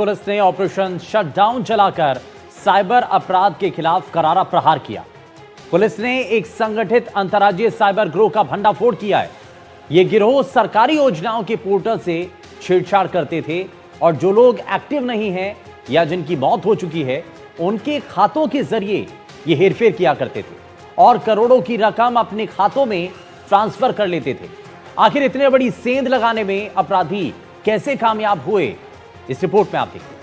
Police ने operation shutdown चलाकर cyber अपराध के खिलाफ करारा प्रहार किया। पुलिस ने एक संगठित अंतर्राज्यीय साइबर गिरोह का भंडाफोड़ किया है। यह गिरोह सरकारी योजनाओं के पोर्टल से छेड़छाड़ करते थे और जो लोग एक्टिव नहीं हैं या जिनकी मौत हो चुकी है उनके खातों के जरिए ये हेरफेर किया करते थे और करोड़ों की रकम अपने खातों में ट्रांसफर कर लेते थे। आखिर इतने बड़ी सेंध लगाने में अपराधी कैसे कामयाब हुए, इस रिपोर्ट में आप देखिए।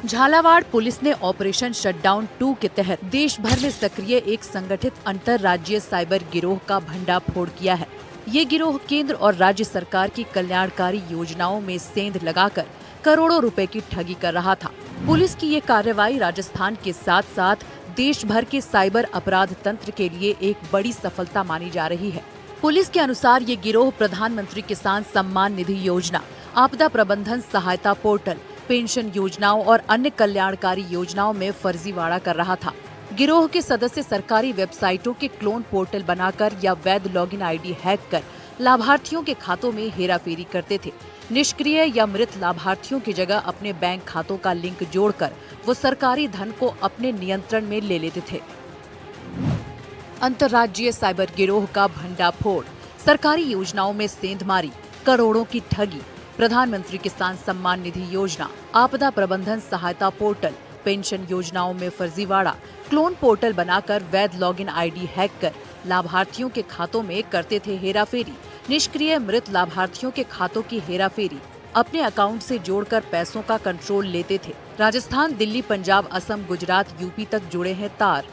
झालावाड़ पुलिस ने ऑपरेशन शटडाउन 2 के तहत देश भर में सक्रिय एक संगठित अंतर्राज्यीय साइबर गिरोह का भंडाफोड़ किया है। ये गिरोह केंद्र और राज्य सरकार की कल्याणकारी योजनाओं में सेंध लगाकर करोड़ों रुपए की ठगी कर रहा था। पुलिस की ये कार्रवाई राजस्थान के साथ साथ देश भर के साइबर अपराध तंत्र के लिए एक बड़ी सफलता मानी जा रही है। पुलिस के अनुसार ये गिरोह प्रधानमंत्री किसान सम्मान निधि योजना, आपदा प्रबंधन सहायता पोर्टल, पेंशन योजनाओं और अन्य कल्याणकारी योजनाओं में फर्जीवाड़ा कर रहा था। गिरोह के सदस्य सरकारी वेबसाइटों के क्लोन पोर्टल बनाकर या वैध लॉगिन आईडी हैक कर लाभार्थियों के खातों में हेराफेरी करते थे। निष्क्रिय या मृत लाभार्थियों की जगह अपने बैंक खातों का लिंक जोड़कर वो सरकारी धन को अपने नियंत्रण में ले लेते थे। अंतर्राज्यीय साइबर गिरोह का भंडाफोड़, सरकारी योजनाओं में सेंधमारी, करोड़ों की ठगी, प्रधानमंत्री किसान सम्मान निधि योजना, आपदा प्रबंधन सहायता पोर्टल, पेंशन योजनाओं में फर्जीवाड़ा, क्लोन पोर्टल बनाकर वैध लॉगिन आईडी हैक कर लाभार्थियों के खातों में करते थे हेराफेरी। निष्क्रिय मृत लाभार्थियों के खातों की हेराफेरी, अपने अकाउंट से जोड़कर पैसों का कंट्रोल लेते थे। राजस्थान, दिल्ली, पंजाब, असम, गुजरात, यूपी तक जुड़े हैं तार।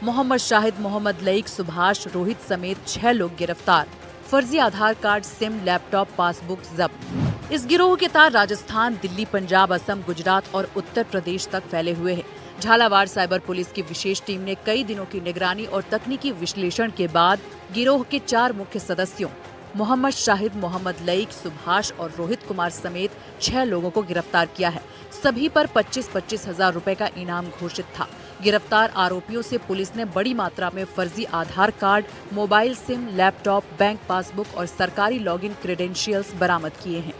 मोहम्मद शाहिद, मोहम्मद लईक, सुभाष, रोहित समेत 6 लोग गिरफ्तार। फर्जी Aadhaar card, SIM, laptop, passbook जब्त। इस गिरोह के तार राजस्थान, दिल्ली, पंजाब, असम, गुजरात और उत्तर प्रदेश तक फैले हुए हैं। झालावाड़ साइबर पुलिस की विशेष टीम ने कई दिनों की निगरानी और तकनीकी विश्लेषण के बाद गिरोह के 4 मुख्य सदस्यों मोहम्मद शाहिद, मोहम्मद लईक, सुभाष और रोहित कुमार समेत 6 लोगों को गिरफ्तार किया है। सभी पर 25-25 हजार रुपए का इनाम घोषित था। गिरफ्तार आरोपियों से पुलिस ने बड़ी मात्रा में फर्जी Aadhaar card, mobile SIM, laptop, bank passbook और सरकारी लॉगिन क्रेडेंशियल्स बरामद किए हैं।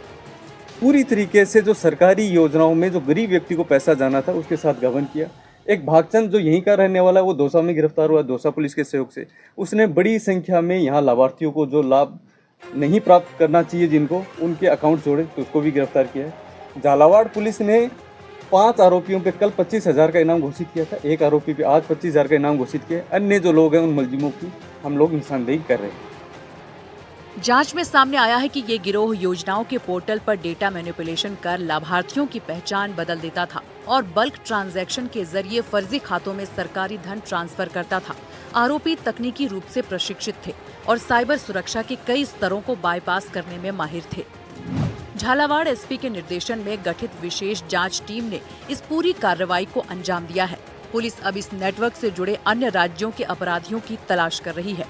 पूरी तरीके से जो सरकारी योजनाओं में जो गरीब व्यक्ति को पैसा जाना था उसके साथ गबन किया। एक भागचंद जो यहीं का रहने वाला है वो दौसा में गिरफ्तार हुआ, दौसा पुलिस के सहयोग से। उसने बड़ी संख्या में यहाँ लाभार्थियों को जो लाभ नहीं प्राप्त करना चाहिए जिनको, उनके अकाउंट जोड़े, तो उसको भी गिरफ्तार किया है। झालावाड़ पुलिस ने 5 आरोपियों पे कल 25,000 का इनाम घोषित किया था। एक आरोपी पे आज 25,000 का इनाम घोषित किया है। अन्य जो लोग हैं उन मुलजिमों की हम लोग निशानदेही कर रहे हैं। जांच में सामने आया है कि ये गिरोह योजनाओं के पोर्टल पर डेटा मैनिपुलेशन कर लाभार्थियों की पहचान बदल देता था और बल्क ट्रांजैक्शन के जरिए फर्जी खातों में सरकारी धन ट्रांसफर करता था। आरोपी तकनीकी रूप से प्रशिक्षित थे और साइबर सुरक्षा के कई स्तरों को बाईपास करने में माहिर थे। झालावाड़ एसपी के निर्देशन में गठित विशेष जांच टीम ने इस पूरी कार्रवाई को अंजाम दिया है। पुलिस अब इस नेटवर्क से जुड़े अन्य राज्यों के अपराधियों की तलाश कर रही है।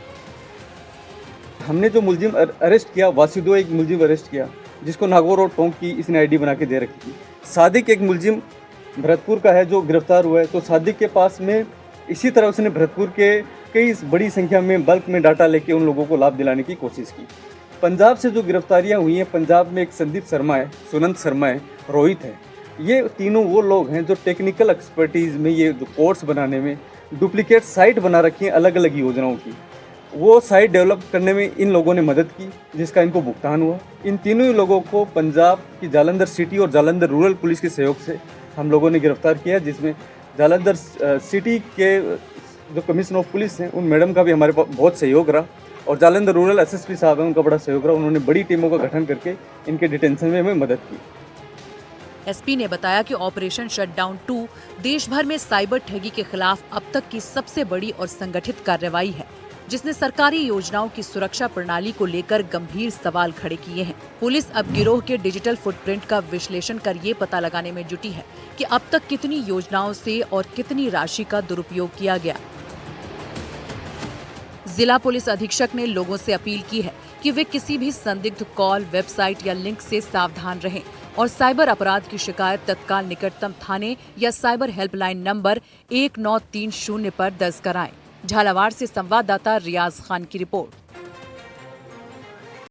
हमने जो मुलजिम अरेस्ट किया, वासिदो एक मुलजिम अरेस्ट किया जिसको नागौर और टोंक की इसने आईडी बना के दे रखी थी। सादिक एक मुलजिम भरतपुर का है जो गिरफ्तार हुआ है। तो सादिक के पास में इसी तरह उसने भरतपुर के कई बड़ी संख्या में बल्क में डाटा लेके उन लोगों को लाभ दिलाने की कोशिश की। पंजाब से जो गिरफ्तारियां हुई हैं, पंजाब में एक संदीप शर्मा है, सुनंद शर्मा है, रोहित है। ये तीनों वो लोग हैं जो टेक्निकल एक्सपर्टीज़ में, ये जो कोर्स बनाने में, डुप्लीकेट साइट बना रखी हैं अलग अलग योजनाओं की, वो साइट डेवलप करने में इन लोगों ने मदद की जिसका इनको भुगतान हुआ। इन तीनों ही लोगों को पंजाब की जालंधर सिटी और जालंधर रूरल पुलिस के सहयोग से हम लोगों ने गिरफ्तार किया, जिसमें जालंधर सिटी के जो कमिश्नर ऑफ पुलिस हैं उन मैडम का भी हमारे पास बहुत सहयोग रहा और जालंधर रूरल एसएसपी साहब हैं, उनका बड़ा सहयोग रहा। उन्होंने बड़ी टीमों का गठन करके इनके डिटेंशन में हमें मदद की। एसपी ने बताया कि ऑपरेशन शटडाउन 2 देश भर में साइबर ठगी के खिलाफ अब तक की सबसे बड़ी और संगठित कार्रवाई है, जिसने सरकारी योजनाओं की सुरक्षा प्रणाली को लेकर गंभीर सवाल खड़े किए हैं। पुलिस अब गिरोह के डिजिटल फुटप्रिंट का विश्लेषण कर ये पता लगाने में जुटी है कि अब तक कितनी योजनाओं से और कितनी राशि का दुरुपयोग किया गया। जिला पुलिस अधीक्षक ने लोगों से अपील की है कि वे किसी भी संदिग्ध कॉल, वेबसाइट या लिंक से सावधान रहें और साइबर अपराध की शिकायत तत्काल निकटतम थाने या साइबर हेल्पलाइन नंबर 1930 पर दर्ज कराएं। झालावाड़ से संवाददाता रियाज खान की रिपोर्ट।